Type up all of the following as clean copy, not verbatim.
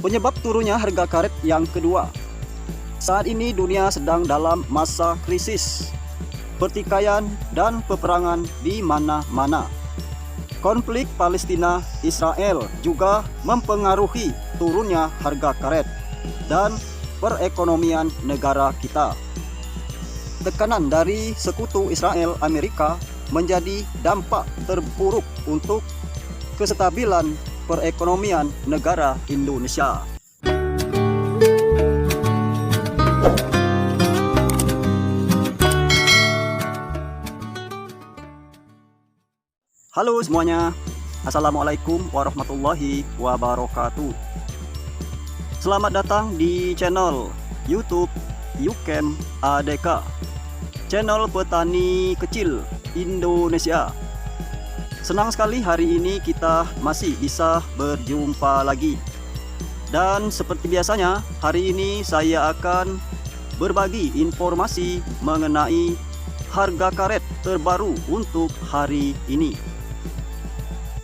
Penyebab turunnya harga karet yang kedua. Saat ini dunia sedang dalam masa krisis, pertikaian dan peperangan di mana-mana. Konflik Palestina-Israel juga mempengaruhi turunnya harga karet dan perekonomian negara kita. Tekanan dari sekutu Israel Amerika menjadi dampak terburuk untuk kestabilan perekonomian negara Indonesia. Halo semuanya, Assalamualaikum warahmatullahi wabarakatuh. Selamat datang di channel YouTube Yukem ADK, channel petani kecil Indonesia. Senang sekali hari ini kita masih bisa berjumpa lagi. Dan seperti biasanya, hari ini saya akan berbagi informasi mengenai harga karet terbaru untuk hari ini.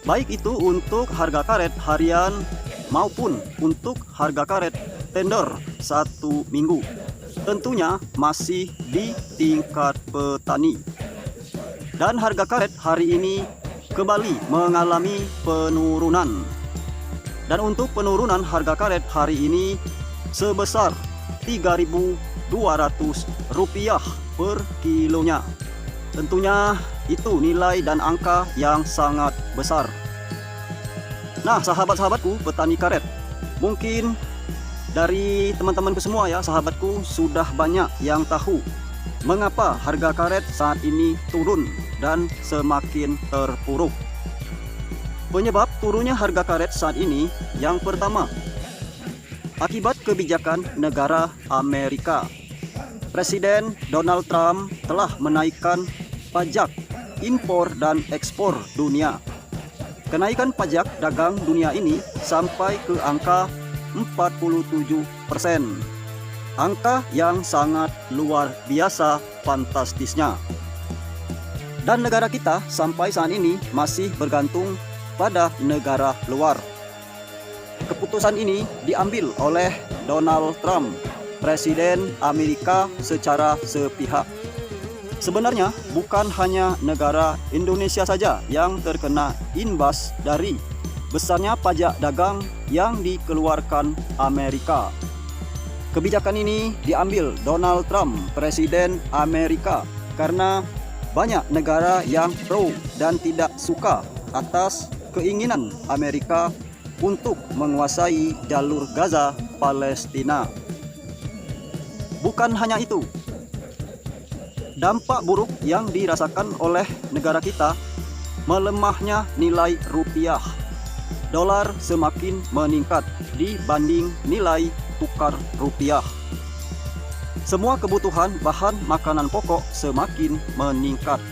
Baik itu untuk harga karet harian maupun untuk harga karet tender 1 minggu. Tentunya masih di tingkat petani. Dan harga karet hari ini kembali mengalami penurunan. Dan untuk penurunan harga karet hari ini sebesar Rp3.200 per kilonya. Tentunya itu nilai dan angka yang sangat besar. Nah, sahabat-sahabatku petani karet, mungkin dari teman-temanku semua ya, sahabatku sudah banyak yang tahu mengapa harga karet saat ini turun dan semakin terpuruk. Penyebab turunnya harga karet saat ini yang pertama, akibat kebijakan negara Amerika. Presiden Donald Trump telah menaikkan pajak impor dan ekspor dunia. Kenaikan pajak dagang dunia ini sampai ke angka 47%. Angka yang sangat luar biasa fantastisnya. Dan negara kita sampai saat ini masih bergantung pada negara luar. Keputusan ini diambil oleh Donald Trump, Presiden Amerika, secara sepihak. Sebenarnya bukan hanya negara Indonesia saja yang terkena imbas dari besarnya pajak dagang yang dikeluarkan Amerika. Kebijakan ini diambil Donald Trump, Presiden Amerika, karena banyak negara yang pro dan tidak suka atas keinginan Amerika untuk menguasai jalur Gaza, Palestina. Bukan hanya itu, dampak buruk yang dirasakan oleh negara kita, melemahnya nilai rupiah. Dolar semakin meningkat dibanding nilai tukar rupiah. Semua kebutuhan bahan makanan pokok semakin meningkat.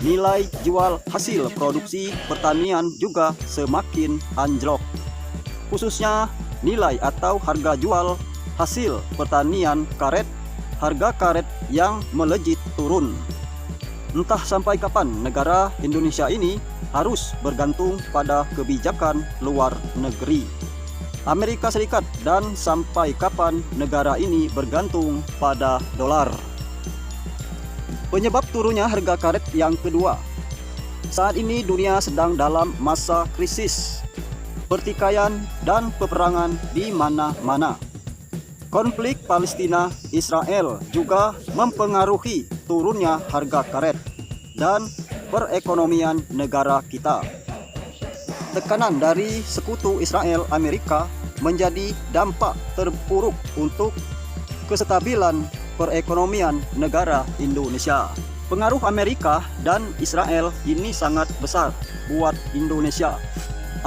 Nilai jual hasil produksi pertanian juga semakin anjlok. Khususnya nilai atau harga jual hasil pertanian karet, harga karet yang melejit turun. Entah sampai kapan negara Indonesia ini harus bergantung pada kebijakan luar negeri Amerika Serikat, dan sampai kapan negara ini bergantung pada dolar. Penyebab turunnya harga karet yang kedua. Saat ini dunia sedang dalam masa krisis, pertikaian dan peperangan di mana-mana. Konflik Palestina-Israel juga mempengaruhi turunnya harga karet dan perekonomian negara kita. Tekanan dari sekutu Israel Amerika menjadi dampak terburuk untuk kestabilan perekonomian negara Indonesia. Pengaruh Amerika dan Israel ini sangat besar buat Indonesia.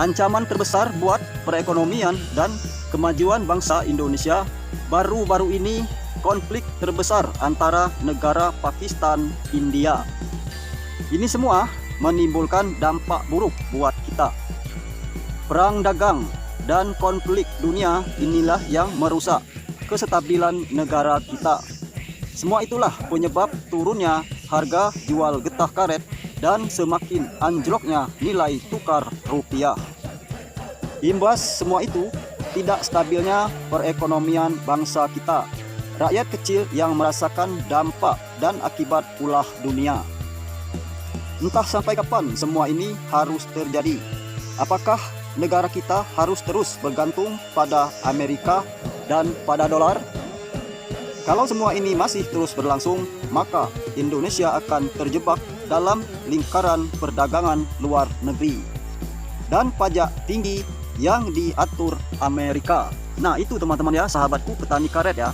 Ancaman terbesar buat perekonomian dan kemajuan bangsa Indonesia baru-baru ini konflik terbesar antara negara Pakistan, India. Ini semua menimbulkan dampak buruk buat kita. Perang dagang dan konflik dunia inilah yang merusak kestabilan negara kita. Semua itulah penyebab turunnya harga jual getah karet dan semakin anjloknya nilai tukar rupiah. Imbas semua itu, tidak stabilnya perekonomian bangsa kita. Rakyat kecil yang merasakan dampak dan akibat ulah dunia. Entah sampai kapan semua ini harus terjadi. Apakah negara kita harus terus bergantung pada Amerika dan pada dolar? Kalau semua ini masih terus berlangsung, maka Indonesia akan terjebak dalam lingkaran perdagangan luar negeri dan pajak tinggi yang diatur Amerika. Nah, itu teman-teman ya, sahabatku petani karet ya.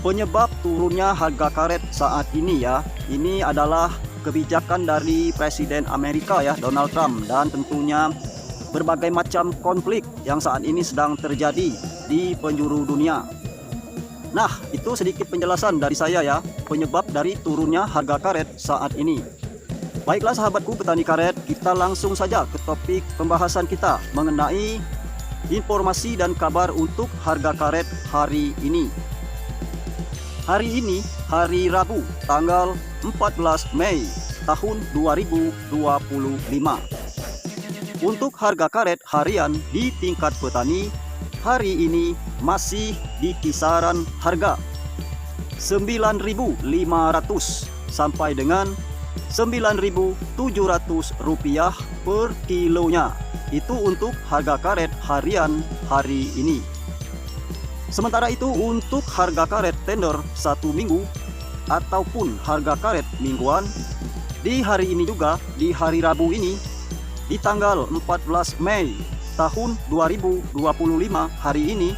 Penyebab turunnya harga karet saat ini ya, ini adalah kebijakan dari Presiden Amerika ya, Donald Trump, dan tentunya berbagai macam konflik yang saat ini sedang terjadi di penjuru dunia. Nah, itu sedikit penjelasan dari saya ya, penyebab dari turunnya harga karet saat ini. Baiklah sahabatku petani karet, kita langsung saja ke topik pembahasan kita mengenai informasi dan kabar untuk harga karet hari ini. Hari ini, hari Rabu, tanggal 14 Mei tahun 2025. Untuk harga karet harian di tingkat petani, hari ini masih di kisaran harga 9.500 sampai dengan 9.700 rupiah per kilonya. Itu untuk harga karet harian hari ini. Sementara itu untuk harga karet tender 1 minggu ataupun harga karet mingguan di hari ini juga, di hari Rabu ini, di tanggal 14 Mei tahun 2025 hari ini,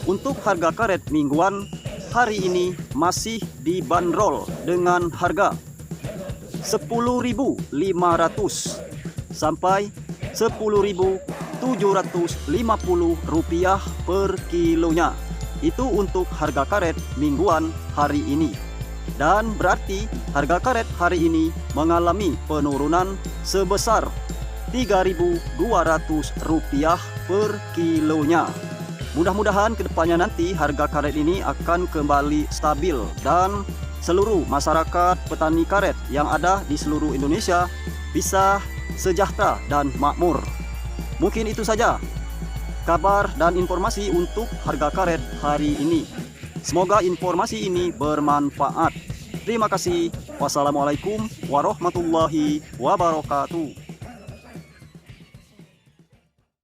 untuk harga karet mingguan hari ini masih dibanderol dengan harga 10.500 sampai 10.750 rupiah per kilonya. Itu untuk harga karet mingguan hari ini. Dan berarti harga karet hari ini mengalami penurunan sebesar 3.200 rupiah per kilonya. Mudah-mudahan kedepannya nanti harga karet ini akan kembali stabil dan seluruh masyarakat petani karet yang ada di seluruh Indonesia bisa sejahtera dan makmur. Mungkin itu saja kabar dan informasi untuk harga karet hari ini. Semoga informasi ini bermanfaat. Terima kasih. Wassalamualaikum warahmatullahi wabarakatuh.